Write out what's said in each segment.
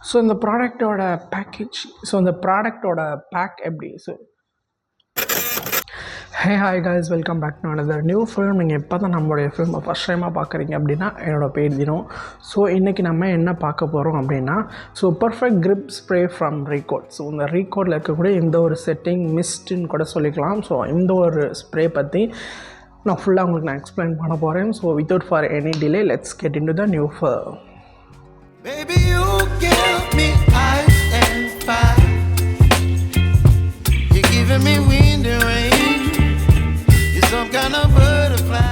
So இந்த ப்ராடக்ட்டோட package, so இந்த ப்ராடக்ட்டோட பேக் எப்படி? Hey hi guys, welcome back to another new film. நீங்கள் இப்போ தான் நம்மளுடைய ஃபிலிமை ஃபஸ்ட் டைமாக பார்க்குறீங்க அப்படின்னா என்னோட பேர் தினம். ஸோ இன்றைக்கி நம்ம என்ன பார்க்க போகிறோம் அப்படின்னா, so perfect grip spray from Recode. So இந்த ரீகோட்டில் இருக்கக்கூடிய இந்த ஒரு செட்டிங் மிஸ்ட்டுன்னு கூட சொல்லிக்கலாம். ஸோ இந்த ஒரு ஸ்ப்ரே பற்றி நான் ஃபுல்லாக உங்களுக்கு நான் எக்ஸ்பிளைன் பண்ண போகிறேன். So without for any delay let's get into the new film. Baby, you give me ice and fire. You're giving me wind and rain. You're some kind of butterfly.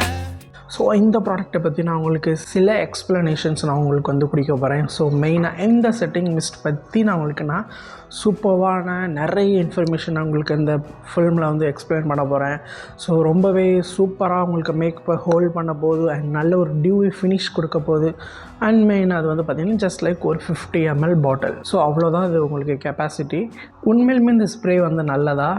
So இந்த ப்ராடக்ட்டை பற்றி நான் உங்களுக்கு சில explanations நான் உங்களுக்கு வந்து கொடுக்க போகிறேன். ஸோ மெயினாக இந்த செட்டிங் மிஸ்ட் பற்றி நான் உங்களுக்கு சூப்பரான நிறைய இன்ஃபர்மேஷன் நான் உங்களுக்கு இந்த ஃபில்மில் வந்து எக்ஸ்பிளைன் பண்ண போகிறேன். ஸோ ரொம்பவே சூப்பராக உங்களுக்கு மேக்கப்பை ஹோல்ட் பண்ண போகுது அண்ட் நல்ல ஒரு டியூவி ஃபினிஷ் கொடுக்க போகுது. அண்ட் மெயின் அது வந்து பார்த்திங்கன்னா ஜஸ்ட் லைக் ஒரு 50 ml பாட்டில். ஸோ அவ்வளோதான் இது உங்களுக்கு கெப்பாசிட்டி. உண்மையிலுமே இந்த ஸ்ப்ரே வந்து நல்லதா,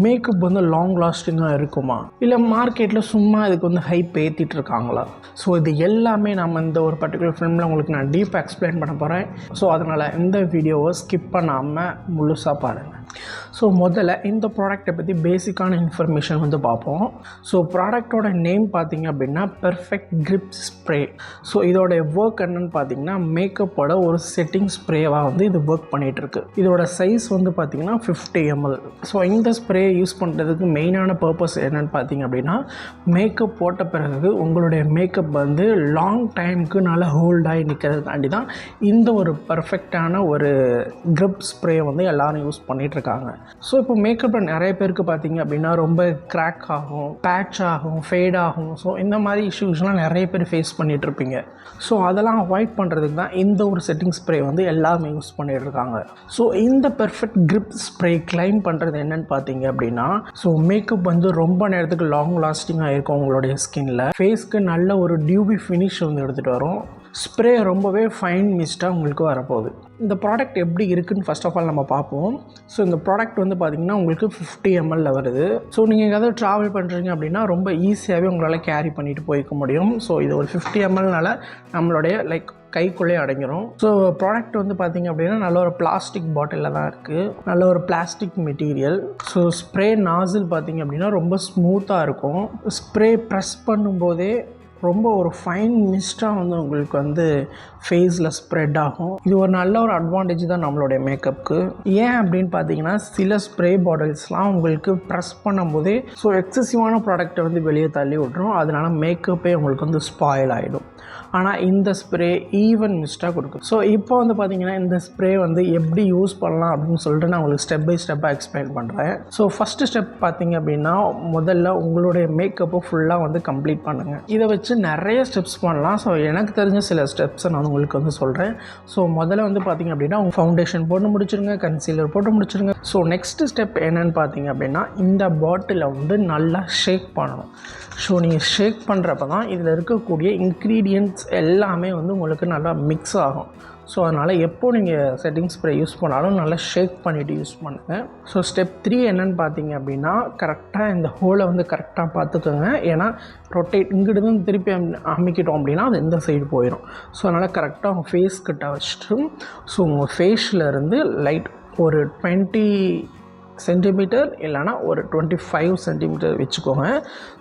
மேக்கப் வந்து லாங் லாஸ்டிங்காக இருக்குமா, இல்லை மார்க்கெட்டில் சும்மா இதுக்கு வந்து ஹைப் ஏற்றிட்டு இருக்காங்களா? ஸோ இது எல்லாமே நம்ம இந்த ஒரு பர்டிகுலர் ஃபிலிமில் உங்களுக்கு நான் டீப்பாக எக்ஸ்பிளைன் பண்ண போகிறேன். ஸோ அதனால் இந்த வீடியோவை ஸ்கிப் பண்ணாமல் முழுசாக பாருங்கள். ஸோ முதல்ல இந்த ப்ராடக்ட்டை பற்றி பேசிக்கான இன்ஃபர்மேஷன் வந்து பார்ப்போம். ஸோ ப்ராடக்டோட நேம் பார்த்திங்க அப்படின்னா பெர்ஃபெக்ட் grip ஸ்ப்ரே. ஸோ இதோடைய ஒர்க் என்னன்னு பார்த்தீங்கன்னா, மேக்கப்போட ஒரு செட்டிங் ஸ்ப்ரேவாக வந்து இது ஒர்க் பண்ணிகிட்ருக்கு. இதோட சைஸ் வந்து பார்த்திங்கன்னா 50 ml. ஸோ இந்த ஸ்ப்ரே யூஸ் பண்ணுறதுக்கு மெயினான பர்பஸ் என்னென்னு பார்த்தீங்க அப்படின்னா, மேக்கப் போட்ட பிறகு உங்களுடைய மேக்கப் வந்து லாங் டைமுக்கு நல்லா ஹோல்டாகி நிற்கிறதுக்காண்டி தான் இந்த ஒரு பர்ஃபெக்டான ஒரு grip ஸ்ப்ரே வந்து எல்லோரும் யூஸ் பண்ணிகிட்ருக்காங்க. ஸோ இப்போ மேக்கப்பில் நிறைய பேருக்கு பார்த்தீங்க அப்படின்னா ரொம்ப கிராக் ஆகும், பேட்ச் ஆகும், ஃபேட் ஆகும். ஸோ இந்த மாதிரி இஷ்யூஸ்லாம் நிறைய பேர் ஃபேஸ் பண்ணிகிட்ருப்பீங்க. ஸோ அதெல்லாம் அவாய்ட் பண்ணுறதுக்கு தான் இந்த ஒரு செட்டிங் ஸ்ப்ரே வந்து எல்லாருமே யூஸ் பண்ணிகிட்ருக்காங்க. ஸோ இந்த பெர்ஃபெக்ட் grip ஸ்ப்ரே கிளைம் பண்ணுறது என்னென்னு பார்த்தீங்க அப்படின்னா, ஸோ மேக்கப் வந்து ரொம்ப நேரத்துக்கு லாங் லாஸ்டிங்காக இருக்கும் உங்களுடைய ஸ்கின்னில். ஃபேஸ்க்கு நல்ல ஒரு டியூபி ஃபினிஷ் வந்து எடுத்துகிட்டு வரும். ஸ்ப்ரே ரொம்பவே ஃபைன் மிஸ்ட்டாக உங்களுக்கு வரப்போகுது. இந்த ப்ராடக்ட் எப்படி இருக்குதுன்னு ஃபர்ஸ்ட் ஆஃப் ஆல் நம்ம பார்ப்போம். ஸோ இந்த ப்ராடக்ட் வந்து பார்த்திங்கன்னா உங்களுக்கு 50 ml வருது. ஸோ நீங்கள் எங்கேயாவது ட்ராவல் பண்ணுறீங்க அப்படின்னா ரொம்ப ஈஸியாகவே உங்களால் கேரி பண்ணிட்டு போய்க்க முடியும். ஸோ இது ஒரு 50 mlனால நம்மளுடைய கைக்குள்ளே அடங்கிடும். ஸோ ப்ராடக்ட் வந்து பார்த்திங்க அப்படின்னா நல்ல ஒரு பிளாஸ்டிக் பாட்டிலில் தான் இருக்குது, நல்ல ஒரு பிளாஸ்டிக் மெட்டீரியல். ஸோ ஸ்ப்ரே நாசில் பார்த்திங்க அப்படின்னா ரொம்ப ஸ்மூத்தாக இருக்கும். ஸ்ப்ரே ப்ரெஸ் பண்ணும்போதே ரொம்ப ஒரு ஃபைன் மிஸ்ட்டாக வந்து உங்களுக்கு வந்து ஃபேஸில் ஸ்ப்ரெட் ஆகும். இது ஒரு நல்ல ஒரு அட்வான்டேஜ் தான் நம்மளுடைய மேக்கப்புக்கு. ஏன் அப்படின்னு பார்த்தீங்கன்னா, சில ஸ்ப்ரே பாட்டில்ஸ்லாம் உங்களுக்கு ப்ரெஸ் பண்ணும்போதே ஸோ எக்ஸசிவான ப்ராடக்டை வந்து வெளியே தள்ளி விட்ரும். அதனால மேக்கப்பே உங்களுக்கு வந்து ஸ்பாயில் ஆகிடும். ஆனால் இந்த ஸ்ப்ரே ஈவன் மிஸ்ட்டாக கொடுக்கும். ஸோ இப்போ வந்து பார்த்திங்கன்னா இந்த ஸ்ப்ரே வந்து எப்படி யூஸ் பண்ணலாம் அப்படின்னு சொல்லிட்டு நான் உங்களுக்கு ஸ்டெப் பை ஸ்டெப்பாக எக்ஸ்பிளைன் பண்ணுறேன். ஸோ ஃபஸ்ட்டு ஸ்டெப் பார்த்திங்க அப்படின்னா, முதல்ல உங்களுடைய மேக்கப்பை ஃபுல்லாக வந்து கம்ப்ளீட் பண்ணுங்கள். இதை வச்சு நிறைய ஸ்டெப்ஸ் பண்ணலாம். ஸோ எனக்கு தெரிஞ்ச சில ஸ்டெப்ஸை நான் உங்களுக்கு வந்து சொல்கிறேன். ஸோ முதல்ல வந்து பார்த்திங்க அப்படின்னா உங்கள் ஃபவுண்டேஷன் போட்டு முடிச்சுருங்க, கன்சீலர் போட்டு முடிச்சுருங்க. ஸோ நெக்ஸ்ட்டு ஸ்டெப் என்னென்னு பார்த்திங்க அப்படின்னா, இந்த பாட்டிலை வந்து நல்லா ஷேக் பண்ணணும். ஸோ நீங்கள் ஷேக் பண்ணுறப்ப தான் இதில் இருக்கக்கூடிய இன்க்ரீடியன்ட்ஸ் எல்லாமே வந்து உங்களுக்கு நல்லா மிக்ஸ் ஆகும். ஸோ அதனால் எப்போது நீங்கள் செட்டிங் ஸ்ப்ரே யூஸ் பண்ணாலும் நல்லா ஷேக் பண்ணிவிட்டு யூஸ் பண்ணுங்கள். ஸோ ஸ்டெப் 3 என்னென்னு பார்த்தீங்க அப்படின்னா, கரெக்டாக இந்த ஹோலை வந்து கரெக்டாக பார்த்துக்கோங்க. ஏன்னா ரொட்டேட் இங்கிட்டு திருப்பி அமைக்கிட்டோம் அப்படின்னா அது இந்த சைடு போயிடும். ஸோ அதனால் கரெக்டாக உங்கள் ஃபேஸ் கிட்ட வச்சுட்டு, ஸோ உங்கள் ஃபேஸ்லேருந்து லைட் ஒரு 20 சென்டிமீட்டர் இல்லைனா ஒரு 25 சென்டிமீட்டர் வச்சுக்கோங்க.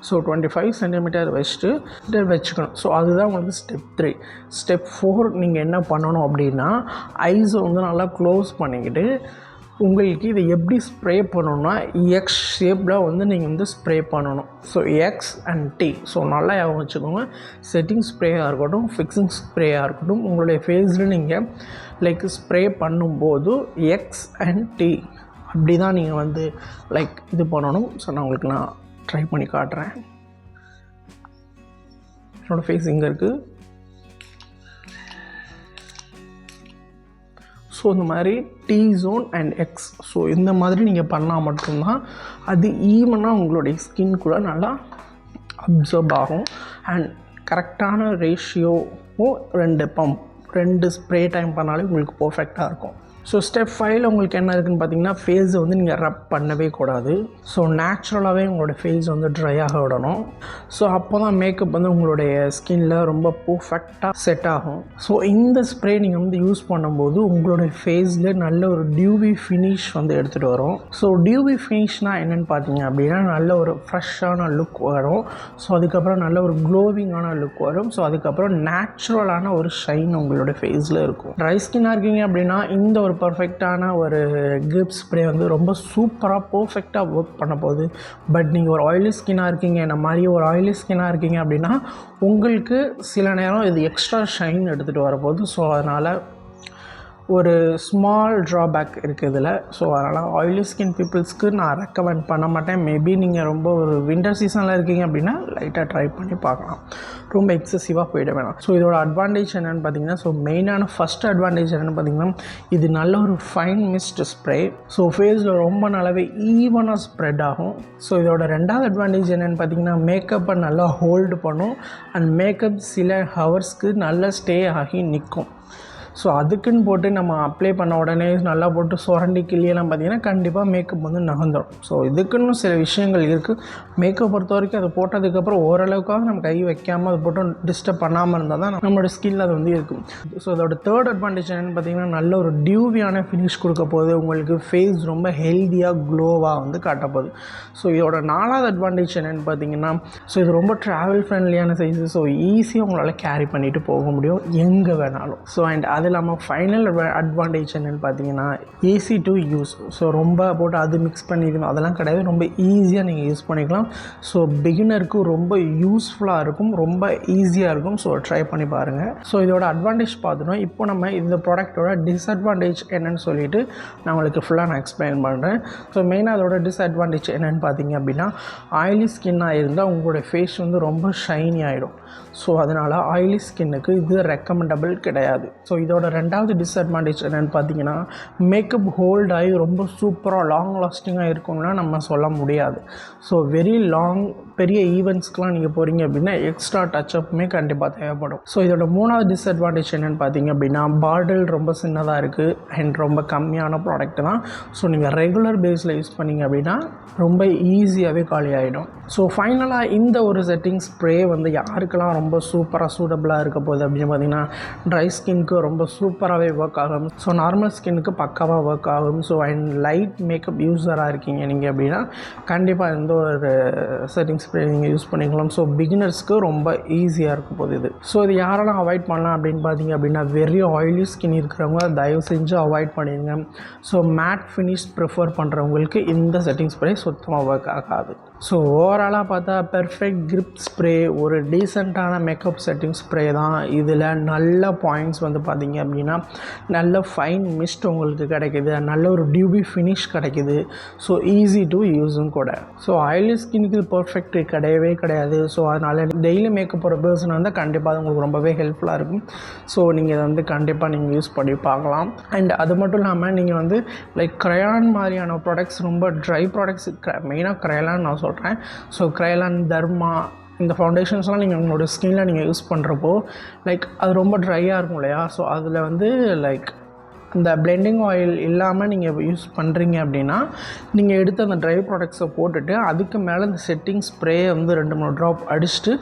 ஸோ 25 சென்டிமீட்டர் வச்சுக்கணும். ஸோ அதுதான் உங்களுக்கு ஸ்டெப் 3. ஸ்டெப் 4 நீங்கள் என்ன பண்ணணும் அப்படின்னா, ஐஸை வந்து நல்லா க்ளோஸ் பண்ணிக்கிட்டு உங்களுக்கு இதை எப்படி ஸ்ப்ரே பண்ணணும்னா, எக்ஸ் ஷேப்பில் வந்து நீங்கள் வந்து ஸ்ப்ரே பண்ணணும். So X and T. So நல்லா ஞாபகம் வச்சுக்கோங்க. செட்டிங் ஸ்ப்ரேயாக இருக்கட்டும், ஃபிக்ஸிங் ஸ்ப்ரேயாக இருக்கட்டும், உங்களுடைய ஃபேஸில் நீங்கள் ஸ்ப்ரே பண்ணும்போது எக்ஸ் அண்ட் டி அப்படி தான் நீங்கள் வந்து இது பண்ணணும். ஸோ நான் உங்களுக்கு ட்ரை பண்ணி காட்டுறேன். என்னோடய ஃபேஸ் இங்கே இருக்குது. ஸோ இந்த மாதிரி T zone and X, so இந்த மாதிரி நீங்கள் பண்ணால் மட்டும்தான் அது ஈவனாக உங்களுடைய ஸ்கின் கூட நல்லா அப்சர்வ் ஆகும். அண்ட் கரெக்டான ரேஷியோவும் 2 ஸ்ப்ரே டைம் பண்ணாலே உங்களுக்கு பர்ஃபெக்டாக இருக்கும். ஸோ ஸ்டெப் 5 உங்களுக்கு என்ன இருக்குதுன்னு பார்த்தீங்கன்னா ஃபேஸை வந்து நீங்கள் ரப் பண்ணவே கூடாது. ஸோ நேச்சுரலாகவே உங்களோட ஃபேஸ் வந்து ட்ரை ஆக விடணும். ஸோ அப்போ தான் மேக்கப் வந்து உங்களுடைய ஸ்கின்னில் ரொம்ப பர்ஃபெக்டாக செட் ஆகும். ஸோ இந்த ஸ்ப்ரே நீங்கள் வந்து யூஸ் பண்ணும்போது உங்களுடைய ஃபேஸில் நல்ல ஒரு டியூவி ஃபினிஷ் வந்து எடுத்துகிட்டு வரும். ஸோ டியூவி ஃபினிஷ்னால் என்னென்னு பார்த்தீங்க அப்படின்னா நல்ல ஒரு ஃப்ரெஷ்ஷான லுக் வரும். ஸோ அதுக்கப்புறம் நல்ல ஒரு க்ளோவிங்கான லுக் வரும். ஸோ அதுக்கப்புறம் நேச்சுரலான ஒரு ஷைன் உங்களோட ஃபேஸில் இருக்கும். ட்ரை ஸ்கின்னாக இருக்கீங்க அப்படின்னா இந்த ஒரு பர்ஃபெக்டான ஒரு கிரிப் ஸ்ப்ரே வந்து ரொம்ப சூப்பராக பர்ஃபெக்டாக ஒர்க் பண்ண போகுது. பட் நீங்கள் ஒரு ஆயிலி ஸ்கின்னாக இருக்கீங்க, என்ன மாதிரி ஒரு ஆயிலி ஸ்கின்னாக இருக்கீங்க அப்படின்னா உங்களுக்கு சில நேரம் இது எக்ஸ்ட்ரா ஷைன் எடுத்துகிட்டு வரப்போகுது. ஸோ அதனால் ஒரு ஸ்மால் ட்ராபேக் இருக்குது இதில். ஸோ அதனால் ஆயிலி ஸ்கின் பீப்புள்ஸ்க்கு நான் ரெக்கமெண்ட் பண்ண மாட்டேன். மேபி நீங்கள் ரொம்ப ஒரு வின்டர் சீசனில் இருக்கீங்க அப்படின்னா லைட்டாக ட்ரை பண்ணி பார்க்கலாம். ரொம்ப எக்ஸசிவாக போயிட வேணாம். ஸோ இதோட அட்வான்டேஜ் என்னென்னு பார்த்தீங்கன்னா, ஸோ மெயினான ஃபஸ்ட் அட்வான்டேஜ் என்னென்னு பார்த்தீங்கன்னா இது நல்ல ஒரு ஃபைன் மிஸ்ட் ஸ்ப்ரே. ஸோ ஃபேஸில் ரொம்ப நல்லாவே ஈவனாக ஸ்ப்ரெட் ஆகும். ஸோ இதோட ரெண்டாவது அட்வான்டேஜ் என்னென்னு பார்த்தீங்கன்னா மேக்கப்பை நல்லா ஹோல்டு பண்ணும் அண்ட் மேக்கப் சில ஹவர்ஸ்க்கு நல்லா ஸ்டே ஆகி நிற்கும். ஸோ அதுக்குன்னு போட்டு நம்ம அப்ளை பண்ண உடனே நல்லா போட்டு சுரண்டி கிளியெல்லாம் பார்த்திங்கன்னா கண்டிப்பாக மேக்கப் வந்து நகர்ந்துடும். ஸோ இதுக்குன்னு சில விஷயங்கள் இருக்குது. மேக்கப் பொறுத்த வரைக்கும் அதை போட்டதுக்கப்புறம் ஓரளவுக்காக நம்ம கை வைக்காமல் அதை போட்டு டிஸ்டர்ப் பண்ணாமல் இருந்தால் தான் நம்மளோட ஸ்கின் அது வந்து இருக்கும். ஸோ அதோட தேர்ட் அட்வான்டேஜ் என்னென்னு பார்த்திங்கன்னா நல்ல ஒரு டியூவியான ஃபினிஷ் கொடுக்க போகுது. உங்களுக்கு ஃபேஸ் ரொம்ப ஹெல்த்தியாக க்ளோவாக வந்து காட்ட போகுது. ஸோ இதோட நாலாவது அட்வான்டேஜ் என்னென்னு பார்த்தீங்கன்னா ஸோ இது ரொம்ப ட்ராவல் ஃப்ரெண்ட்லியான சைஸு. ஸோ ஈஸியாக உங்களால் கேரி பண்ணிவிட்டு போக முடியும் எங்கே வேணாலும். ஸோ அண்ட் அது இல்லாமல் ஃபைனல் அட்வான்டேஜ் என்னென்னு பார்த்தீங்கன்னா ஈஸி டு யூஸ். ஸோ ரொம்ப போட்டு அது மிக்ஸ் பண்ணிக்கணும் அதெல்லாம் கிடையாது. ரொம்ப ஈஸியாக நீங்கள் யூஸ் பண்ணிக்கலாம். ஸோ பிகினருக்கு ரொம்ப யூஸ்ஃபுல்லாக இருக்கும், ரொம்ப ஈஸியாக இருக்கும். ஸோ ட்ரை பண்ணி பாருங்கள். ஸோ இதோட அட்வான்டேஜ் பார்த்துட்டோம். இப்போ நம்ம இந்த ப்ராடக்ட்டோட டிஸ்அட்வான்டேஜ் என்னென்னு சொல்லிட்டு நான் உங்களுக்கு ஃபுல்லாக நான் எக்ஸ்பிளைன் பண்ணுறேன். ஸோ மெயினாக அதோட டிஸ்அட்வான்டேஜ் என்னென்னு பார்த்தீங்க அப்படின்னா ஆயிலி ஸ்கின்னாக இருந்தால் உங்களோட ஃபேஸ் வந்து ரொம்ப ஷைனி ஆகிடும். ஸோ அதனால் ஆயிலி ஸ்கின்னுக்கு இது ரெக்கமெண்டபிள் கிடையாது. ஸோ இதோட ரெண்டாவது டிஸ்அட்வான்டேஜ் என்னென்னு பார்த்தீங்கன்னா மேக்கப் ஹோல்ட் ஆகி ரொம்ப சூப்பராக லாங் லாஸ்டிங்காக இருக்கும்னா நம்ம சொல்ல முடியாது. ஸோ வெரி லாங் பெரிய ஈவெண்ட்ஸ்க்கெலாம் நீங்கள் போகிறீங்க அப்படின்னா எக்ஸ்ட்ரா டச்சப்புமே கண்டிப்பாக தேவைப்படும். ஸோ இதோட மூணாவது டிஸ்அட்வான்டேஜ் என்னென்னு பார்த்தீங்க அப்படின்னா பாட்டில் ரொம்ப சின்னதாக இருக்குது அண்ட் ரொம்ப கம்மியான ப்ராடக்ட் தான். ஸோ நீங்கள் ரெகுலர் பேஸில் யூஸ் பண்ணிங்க அப்படின்னா ரொம்ப ஈஸியாகவே காலி ஆகிடும். ஸோ ஃபைனலாக இந்த ஒரு செட்டிங் ஸ்ப்ரே வந்து யாருக்கெல்லாம் ரொம்ப சூப்பராக சூட்டபுளாக இருக்க போகுது அப்படின்னு பார்த்தீங்கன்னா ட்ரை ஸ்கின்க்கு ரொம்ப சூப்பராகவே ஒர்க் ஆகும். ஸோ நார்மல் ஸ்கின்னுக்கு பக்காவாக ஒர்க் ஆகும். ஸோ அண்ட் லைட் மேக்கப் யூஸராக இருக்கீங்க நீங்கள் அப்படின்னா கண்டிப்பாக இந்த ஒரு செட்டிங் ஸ்ப்ரே நீங்கள் யூஸ் பண்ணிக்கலாம். ஸோ பிகினர்ஸ்க்கு ரொம்ப ஈஸியாக இருக்கும் போது இது. ஸோ இது யாரெல்லாம் அவாய்ட் பண்ணலாம் அப்படின்னு பார்த்தீங்க அப்படின்னா வெரி ஆயிலி ஸ்கின் இருக்கிறவங்க தயவு செஞ்சு அவாய்ட் பண்ணிடுங்க. ஸோ மேட் ஃபினிஷ் ப்ரிஃபர் பண்ணுறவங்களுக்கு இந்த செட்டிங் ஸ்ப்ரே சுத்தமாக ஒர்க் ஆகாது. ஸோ ஓவராலாக பார்த்தா பெர்ஃபெக்ட் கிரிப் ஸ்ப்ரே ஒரு டீசெண்டான மேக்கப் செட்டிங் ஸ்ப்ரே தான். இதில் நல்ல பாயிண்ட்ஸ் வந்து பார்த்திங்க அப்படின்னா நல்ல ஃபைன் மிஸ்ட் உங்களுக்கு கிடைக்கிது, நல்ல ஒரு டியூபி ஃபினிஷ் கிடைக்கிது. ஸோ ஈஸி டு யூஸும் கூட. ஸோ ஆயிலி ஸ்கின்னுக்கு பர்ஃபெக்ட் கிடையவே கிடையாது. ஸோ அதனால் டெய்லி மேக்கப் போகிற பர்சன் வந்து கண்டிப்பாக அது உங்களுக்கு ரொம்பவே ஹெல்ப்ஃபுல்லாக இருக்கும். ஸோ நீங்கள் இதை வந்து கண்டிப்பாக நீங்கள் யூஸ் பண்ணி பார்க்கலாம். அண்ட் அது மட்டும் இல்லாமல் நீங்கள் வந்து லைக் க்ரையான் மாதிரியான ப்ராடக்ட்ஸ் ரொம்ப ட்ரை ப்ராடக்ட்ஸ் மெயினாக க்ரையான் நான் சொல்கிறேன். ஸோ க்ரையான், தர்மா இந்த ஃபவுண்டேஷன்ஸ்லாம் நீங்கள் உங்களோட ஸ்கின்னில் நீங்கள் யூஸ் பண்ணுறப்போ லைக் அது ரொம்ப ட்ரையாக இருக்கும் இல்லையா. ஸோ அதில் வந்து லைக் அந்த பிளெண்டிங் ஆயில் இல்லாமல் நீங்கள் யூஸ் பண்ணுறீங்க அப்படின்னா நீங்கள் எடுத்து அந்த ட்ரை ப்ராடக்ட்ஸை போட்டுட்டு அதுக்கு மேலே இந்த செட்டிங் ஸ்ப்ரே வந்து 2-3 ட்ராப் அடிச்சுட்டு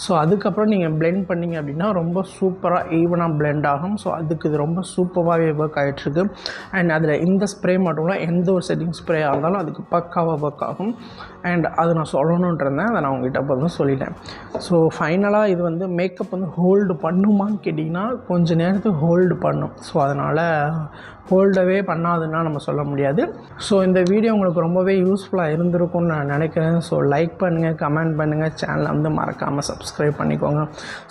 ஸோ அதுக்கப்புறம் நீங்கள் பிளெண்ட் பண்ணிங்க அப்படின்னா ரொம்ப சூப்பராக ஈவனாக பிளெண்ட் ஆகும். ஸோ அதுக்கு இது ரொம்ப சூப்பராகவே ஒர்க் ஆகிட்டுருக்கு. அண்ட் அதில் இந்த ஸ்ப்ரே மட்டும் இல்லை எந்த ஒரு செட்டிங் ஸ்ப்ரேயாக இருந்தாலும் அதுக்கு பக்காவாக ஒர்க் ஆகும். அண்ட் அது நான் சொல்லணுன்ட்டு இருந்தேன், அதை நான் உங்கள்கிட்ட இப்போ வந்து சொல்லிட்டேன். ஸோ ஃபைனலாக இது வந்து மேக்கப் வந்து ஹோல்டு பண்ணுமான்னு கேட்டிங்கன்னா கொஞ்சம் நேரத்துக்கு ஹோல்டு பண்ணும். ஸோ அதனால் ஹோல்டவே பண்ணாதுன்னா நம்ம சொல்ல முடியாது. ஸோ இந்த வீடியோ உங்களுக்கு ரொம்பவே யூஸ்ஃபுல்லாக இருந்திருக்கும்னு நான் நினைக்கிறேன். ஸோ லைக் பண்ணுங்கள், கமெண்ட் பண்ணுங்கள், சேனலை வந்து மறக்காமல் சப்ஸ்கிரைப் பண்ணிக்கோங்க.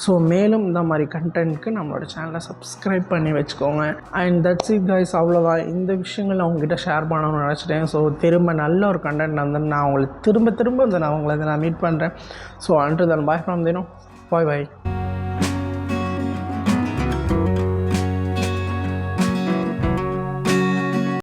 ஸோ மேலும் இந்த மாதிரி கண்டென்ட்க்கு நம்மளோட சேனலை சப்ஸ்கிரைப் பண்ணி வச்சுக்கோங்க. அண்ட் தட்ஸ் இட் கைஸ், அவ்வளோதான். இந்த விஷயங்கள் நான் உங்ககிட்ட ஷேர் பண்ணணும்னு நினச்சிட்டேன். ஸோ திரும்ப நல்ல ஒரு கண்டென்ட் வந்து நான் உங்களுக்கு திரும்ப வந்து நான் உங்களை மீட் பண்ணுறேன். So until then, bye from Dino. Bye.